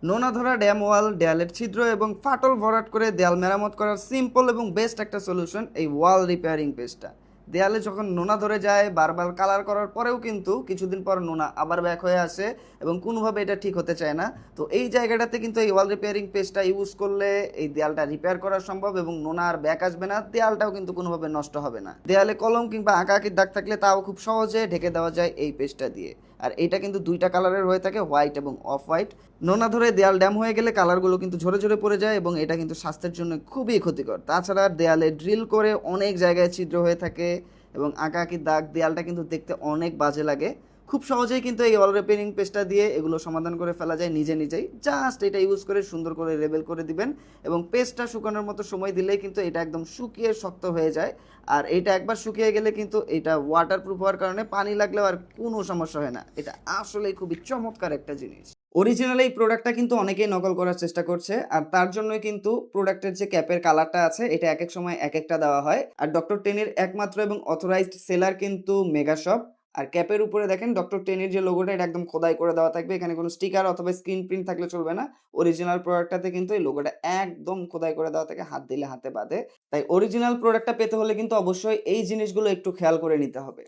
নোনা ধরা ড্যাম ওয়াল, দেয়ালের ছিদ্র এবং ফাটল ভরাট করে দেয়াল মেরামত করার সিম্পল এবং বেস্ট একটা সলিউশন এই ওয়াল রিপেয়ারিং পেজটা। দেয়ালে যখন নোনা ধরে যায়, বারবার কালার করার পরেও কিন্তু কিছুদিন পর নোনা আবার ব্যাক হয়ে আসে এবং কোনোভাবে এটা ঠিক হতে চায় না। তো এই জায়গাটাতে কিন্তু এই ওয়াল রিপেয়ারিং পেজটা ইউজ করলে এই দেয়ালটা রিপেয়ার করা সম্ভব এবং নোনা আর ব্যাক আসবে না, দেয়ালটাও কিন্তু কোনোভাবে নষ্ট হবে না। দেয়ালে কলম কিংবা আঁকাআঁকির দাগ থাকলে তাও খুব সহজে ঢেকে দেওয়া যায় এই পেজটা দিয়ে। আর এটা কিন্তু দুইটা কালারের হয়ে থাকে, হোয়াইট এবং অফ হোয়াইট। নোনা ধরে দেয়াল ড্যাম হয়ে গেলে কালারগুলো কিন্তু ঝরে ঝরে পড়ে যায় এবং এটা কিন্তু স্বাস্থ্যের জন্য খুবই ক্ষতিকর। তাছাড়া দেয়ালে ড্রিল করে অনেক জায়গায় ছিদ্র হয়ে থাকে এবং আঁকাআঁকির দাগ, দেয়ালটা কিন্তু দেখতে অনেক বাজে লাগে। খুব সহজেই কিন্তু এই ওয়াল রিপেয়ারিং পেজটা দিয়ে এগুলো সমাধান করে ফেলা যায় নিজে নিজেই। জাস্ট এটা ইউজ করে সুন্দর করে লেবেল করে দিবেন এবং পেজটা শুকানোর মতো সময় দিলেই কিন্তু এটা একদম শুকিয়ে শক্ত হয়ে যায়। আর এটা একবার শুকিয়ে গেলে কিন্তু এটা ওয়াটারপ্রুফ হওয়ার কারণে পানি লাগলেও আর কোনো সমস্যা হয় না। এটা আসলেই খুবই চমৎকার একটা জিনিস। অরিজিনাল এই প্রোডাক্টটা কিন্তু অনেকেই নকল করার চেষ্টা করছে, আর তার জন্যই কিন্তু প্রোডাক্টের যে ক্যাপের কালারটা আছে এটা এক এক সময় এক একটা দেওয়া হয়। আর ডক্টর টেনের একমাত্র এবং অথরাইজড সেলার কিন্তু মেগা শপ। আর ক্যাপের উপরে দেখেন ডক্টর টেনের যে লোগোটা, এটা একদম খোদাই করে দেওয়া থাকবে, এখানে কোনো স্টিকার অথবা স্ক্রিন প্রিন্ট থাকলে চলবে না। অরিজিনাল প্রোডাক্টটাতে কিন্তু এই লোগোটা একদম খোদাই করে দেওয়া থাকে, হাত দিলে হাতে বাঁধে। তাই অরিজিনাল প্রোডাক্টটা পেতে হলে কিন্তু অবশ্যই এই জিনিসগুলো একটু খেয়াল করে নিতে হবে।